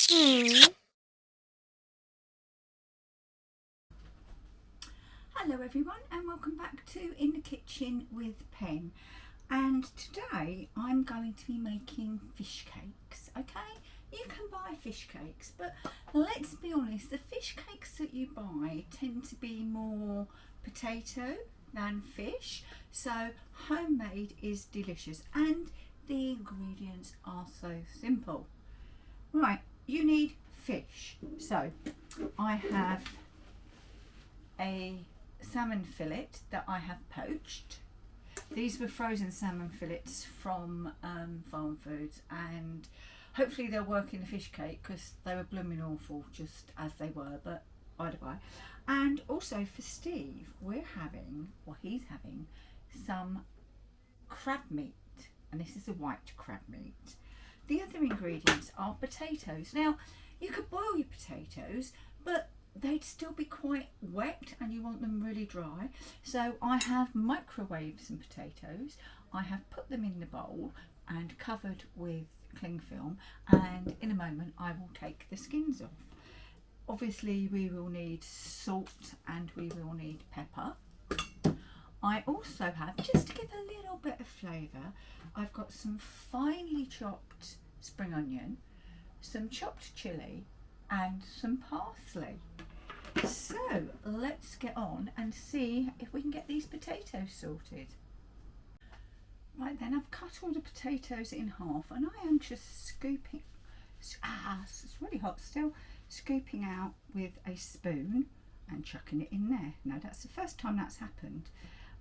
Hello everyone and welcome back to In the Kitchen with Pen, and today I'm going to be making fish cakes. Okay, you can buy fish cakes, but let's be honest, the fish cakes that you buy tend to be more potato than fish, so homemade is delicious and the ingredients are so simple. Right, you need fish, so I have a salmon fillet that I have poached. These were frozen salmon fillets from Farm Foods, and hopefully they'll work in the fish cake because they were blooming awful just as they were, but by the by. And also for Steve, he's having some crab meat, and this is a white crab meat. The other ingredients are potatoes. Now, you could boil your potatoes, but they'd still be quite wet and you want them really dry. So I have microwaved some potatoes. I have put them in the bowl and covered with cling film, and in a moment I will take the skins off. Obviously we will need salt and we will need pepper. I also have, just to give a little bit of flavour, I've got some finely chopped spring onion, some chopped chilli and some parsley. So let's get on and see if we can get these potatoes sorted. Right then, I've cut all the potatoes in half and I am just scooping, it's really hot still, scooping out with a spoon and chucking it in there. Now that's the first time that's happened.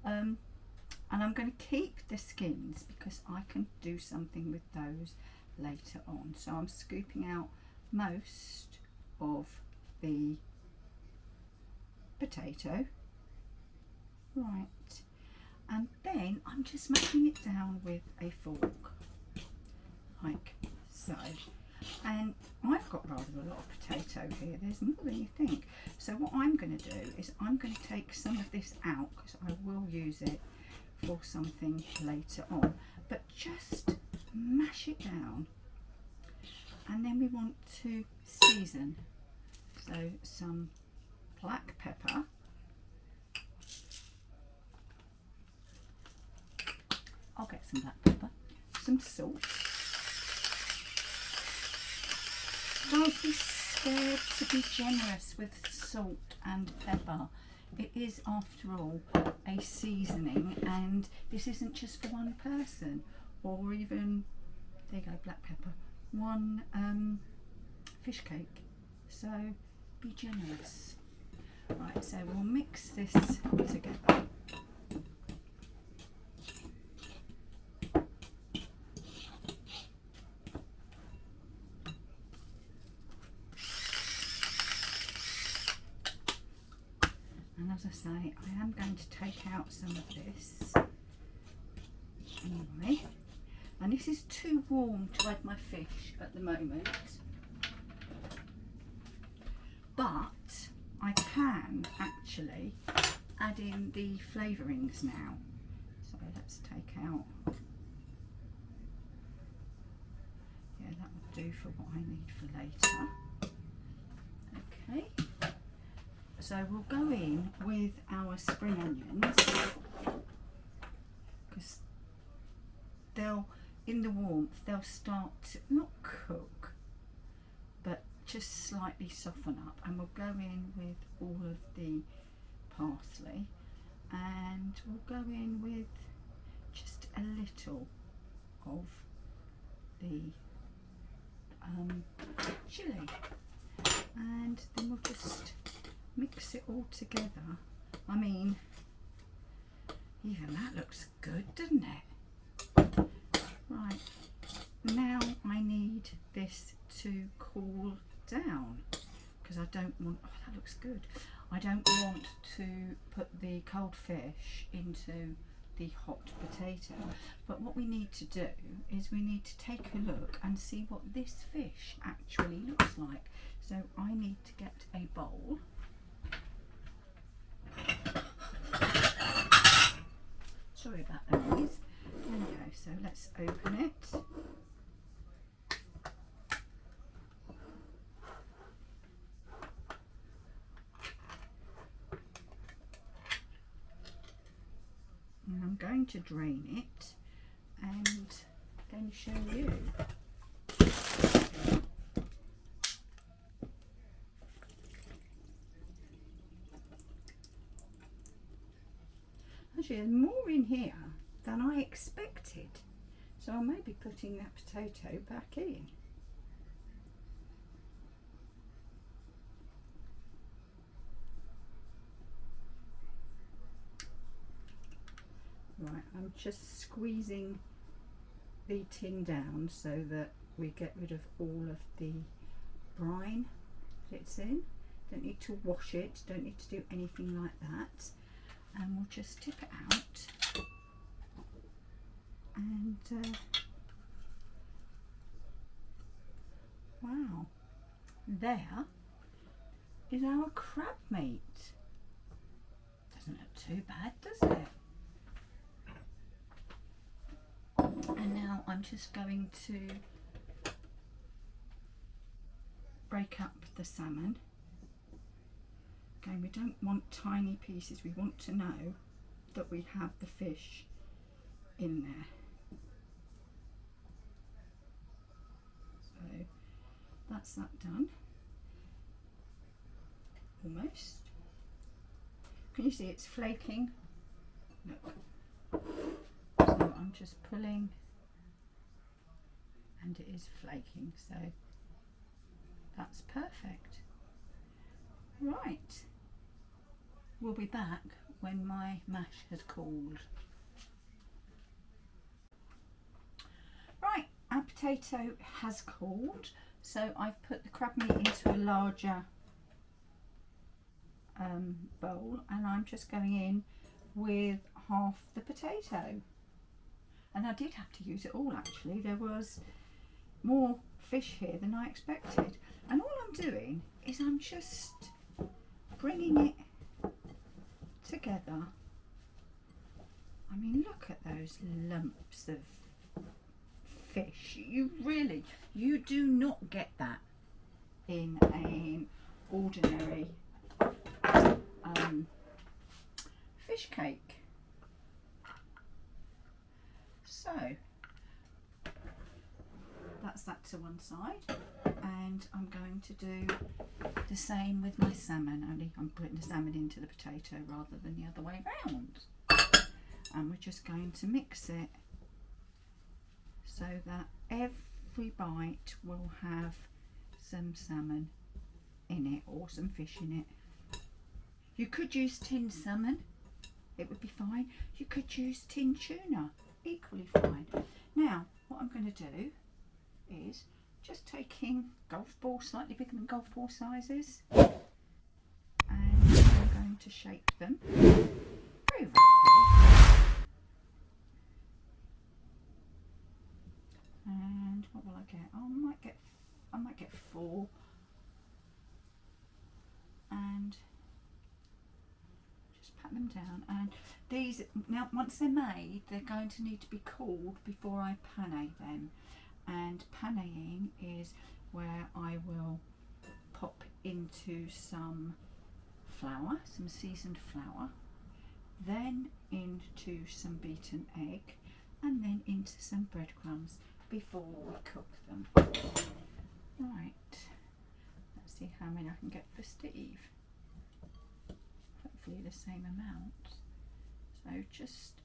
And I'm going to keep the skins because I can do something with those later on. So I'm scooping out most of the potato, right, and then I'm just mashing it down with a fork like so. And I've got rather a lot of potato here, there's more than you think. So what I'm going to do is I'm going to take some of this out because I will use it for something later on, but just mash it down. And then we want to season, so some black pepper, I'll get some black pepper, some salt. Don't be scared to be generous with salt and pepper. It is, after all, a seasoning, and this isn't just for one person, or even, there you go, black pepper, one fish cake. So be generous. Right, so we'll mix this together. And as I say, I am going to take out some of this anyway. And this is too warm to add my fish at the moment, but I can actually add in the flavourings now. So let's take out, yeah, that will do for what I need for later. Okay, so we'll go in with our spring onions because they'll, in the warmth, they'll start to not cook but just slightly soften up, and we'll go in with all of the parsley, and we'll go in with just a little of the chilli, and then we'll just mix it all together. I mean, even that looks good, doesn't it? Right, now I need this to cool down because I don't want, oh that looks good, I don't want to put the cold fish into the hot potato. But what we need to do is we need to take a look and see what this fish actually looks like. So I need to get a bowl. Sorry about the noise. There we go, so let's open it. going to drain it and going to show you. Actually, there's more in here than I expected, so I may be putting that potato back in. Right, I'm just squeezing the tin down so that we get rid of all of the brine that it's in. Don't need to wash it, don't need to do anything like that. And we'll just tip it out. And wow, there is our crab meat. Doesn't look too bad, does it? And now I'm just going to break up the salmon. Okay, we don't want tiny pieces, we want to know that we have the fish in there. So that's that done. Almost. Can you see it's flaking? Look. So I'm just pulling and it is flaking, so that's perfect. Right, we'll be back when my mash has cooled. Right, our potato has cooled, so I've put the crab meat into a larger bowl, and I'm just going in with half the potato. And I did have to use it all actually. There was more fish here than I expected. And all I'm doing is I'm just bringing it together. I mean, look at those lumps of fish. You do not get that in an ordinary fish cake. So that's that to one side, and I'm going to do the same with my salmon, only I'm putting the salmon into the potato rather than the other way around. And we're just going to mix it so that every bite will have some salmon in it or some fish in it. You could use tinned salmon, it would be fine. You could use tinned tuna, equally fine. Now what I'm going to do is just taking golf ball, slightly bigger than golf ball sizes, and I'm going to shape them very roughly. And what will I get? Oh, I might get 4. And just pat them down. And these, now once they're made, they're going to need to be cooled before I pane them. And paneing is where I will pop into some flour, some seasoned flour, then into some beaten egg, and then into some breadcrumbs before we cook them. Right, let's see how many I can get for Steve. Hopefully the same amount. So just,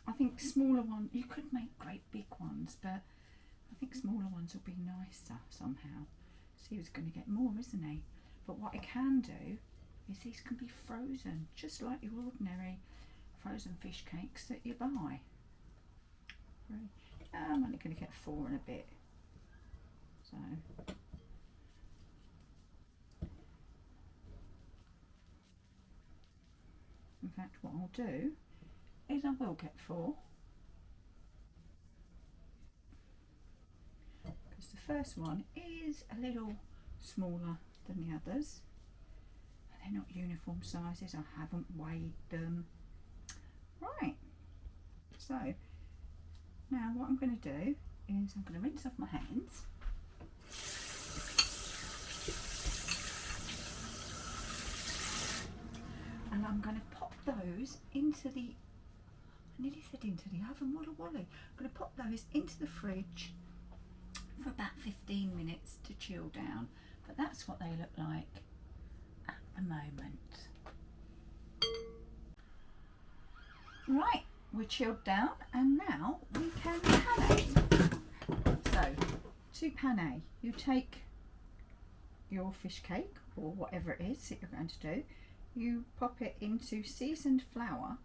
I think smaller ones, you could make great big ones, but I think smaller ones will be nicer somehow. Steve's going to get more, isn't he? But what I can do is these can be frozen, just like your ordinary frozen fish cakes that you buy. I'm only going to get 4 and a bit. So in fact what I'll do is I will get 4, because the first one is a little smaller than the others. They're not uniform sizes, I haven't weighed them. Right, so now what I'm going to do is I'm going to rinse off my hands. And I'm going to pop those those into the, I nearly said into the oven, walla wally. I'm going to pop those into the fridge for about 15 minutes to chill down. But that's what they look like at the moment. Right, we're chilled down and now we can pane. So, to pane, you take your fish cake or whatever it is that you're going to do, you pop it into seasoned flour,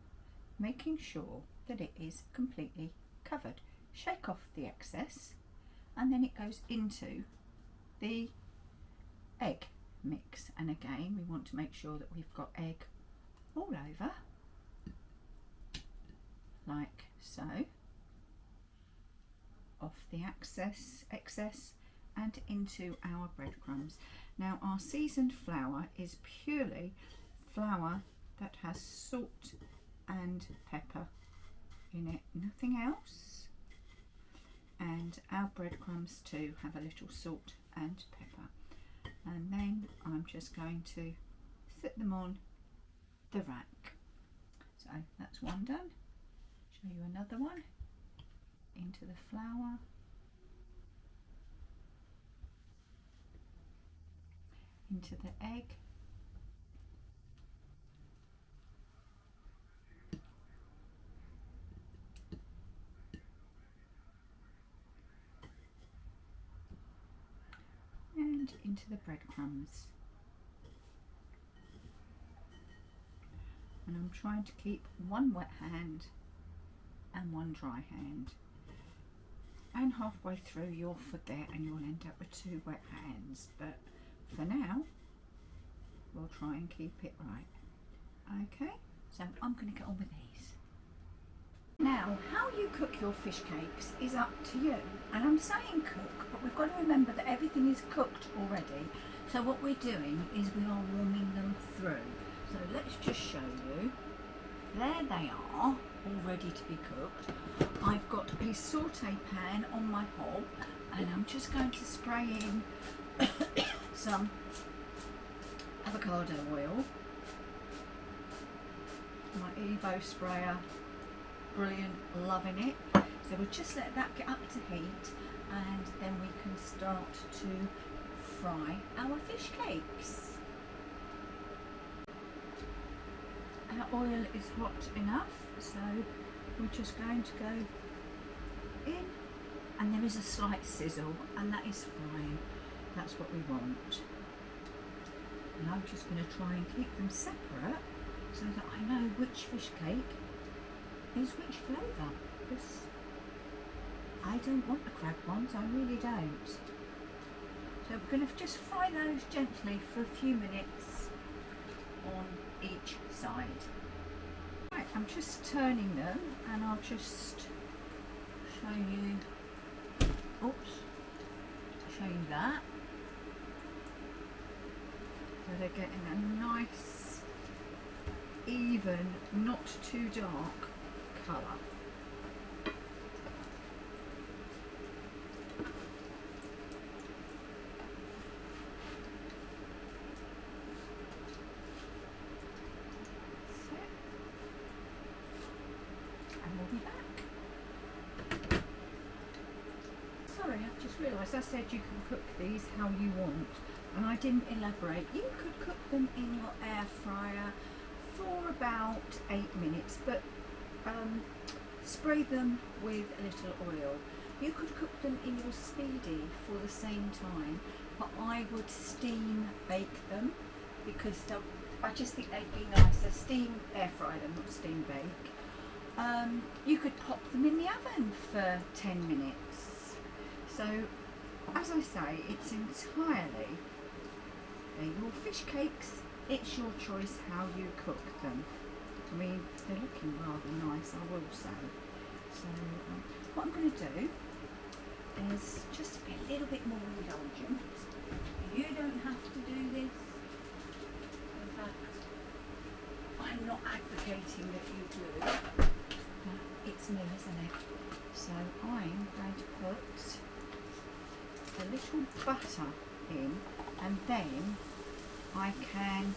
making sure that it is completely covered. Shake off the excess and then it goes into the egg mix, and again we want to make sure that we've got egg all over, like so. Off the excess and into our breadcrumbs. Now our seasoned flour is purely flour that has salt and pepper in it, nothing else. And our breadcrumbs too have a little salt and pepper. And then I'm just going to sit them on the rack. So that's one done. Show you another one. Into the flour, into the egg, and into the breadcrumbs. And I'm trying to keep one wet hand and one dry hand. And halfway through you'll forget and you'll end up with two wet hands, but for now we'll try and keep it right. Okay, so I'm going to get on with these. Now, how you cook your fish cakes is up to you, and I'm saying cook, but we've got to remember that everything is cooked already. So what we're doing is we are warming them through. So let's just show you. There they are, all ready to be cooked. I've got a saute pan on my hob and I'm just going to spray in some avocado oil. My Evo sprayer, brilliant, loving it. So we'll just let that get up to heat and then we can start to fry our fish cakes. Our oil is hot enough, so we're just going to go in, and there is a slight sizzle, and that is fine. That's what we want. And I'm just going to try and keep them separate so that I know which fish cake is which flavour, because I don't want the crab ones, I really don't. So we're going to just fry those gently for a few minutes on each side. Right, I'm just turning them and I'll just show you, show you that. So they're getting a nice, even, not too dark colour. Realised I said you can cook these how you want, and I didn't elaborate. You could cook them in your air fryer for about 8 minutes, but spray them with a little oil. You could cook them in your speedy for the same time, but I would steam bake them because I just think they'd be nicer. Steam air fry them, not steam bake. You could pop them in the oven for 10 minutes. So, as I say, it's entirely your fish cakes. It's your choice how you cook them. I mean, they're looking rather nice, I will say. So, what I'm going to do is just be a little bit more indulgent. You don't have to do this. In fact, I'm not advocating that you do. But it's me, isn't it? So, I'm going to put a little butter in, and then I can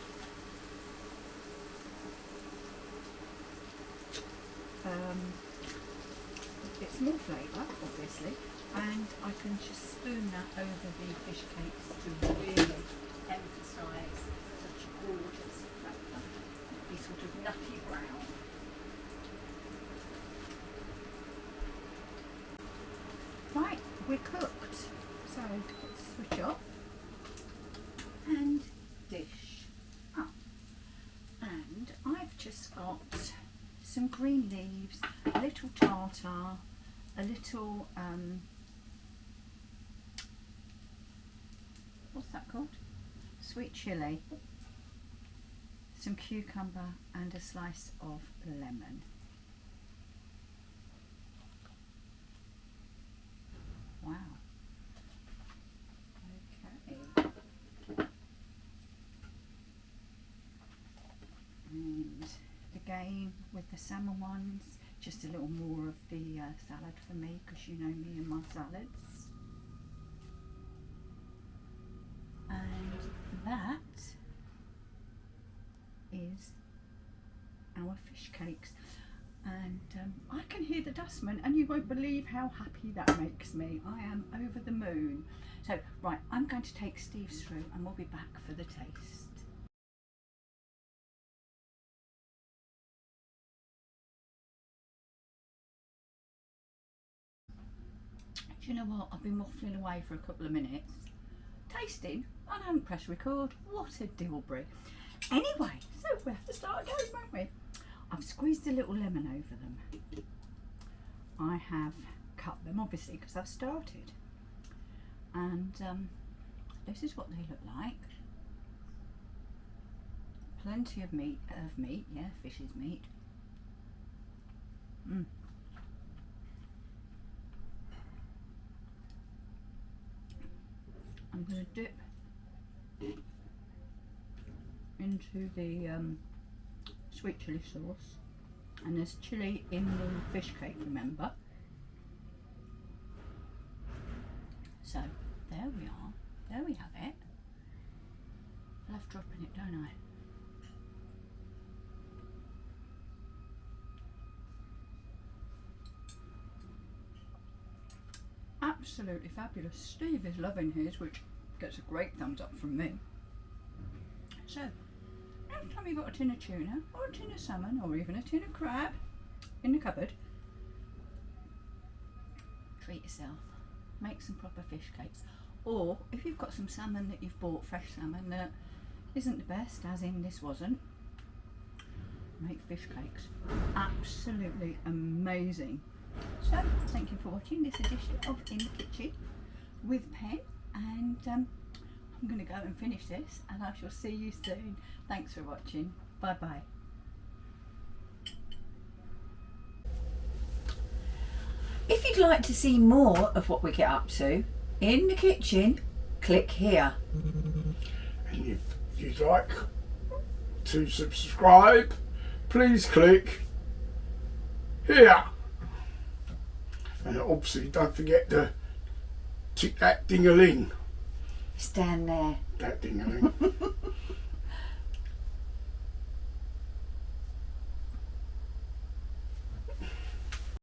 it's more flavour, obviously, and I can just spoon that over the fish cakes to really emphasise such a gorgeous flavour. Be sort of nutty brown. Right, we're cooked. So let's switch off and dish up. And I've just got some green leaves, a little tartar, a little what's that called? Sweet chilli, some cucumber and a slice of lemon. Wow. Okay. And again with the salmon ones, just a little more of the salad for me, because you know me and my salads. And that is our fish cakes. And I can hear the dustman, and you won't believe how happy that makes me. I am over the moon. So, right, I'm going to take Steve through and we'll be back for the taste. Do you know what? I've been waffling away for a couple of minutes. Tasting, I haven't pressed record. What a dilbry. Anyway, so we have to start again, won't we? I've squeezed a little lemon over them. I have cut them, obviously, because I've started. And this is what they look like. Plenty of meat, yeah, fish's meat. I'm going to dip into the sweet chilli sauce, and there's chilli in the fish cake, remember. So there we are, there we have it. I love dropping it, don't I? Absolutely fabulous. Steve is loving his, which gets a great thumbs up from me. So next time you've got a tin of tuna or a tin of salmon or even a tin of crab in the cupboard, treat yourself, make some proper fish cakes. Or if you've got some salmon that you've bought, fresh salmon that isn't the best, as in this wasn't, make fish cakes. Absolutely amazing. So thank you for watching this edition of In the Kitchen with Pen, and I'm going to go and finish this, and I shall see you soon. Thanks for watching. Bye bye. If you'd like to see more of what we get up to in the kitchen, click here. And if you'd like to subscribe, please click here. And obviously don't forget to tick that ding-a-ling. Stand there. That ding-a-ling.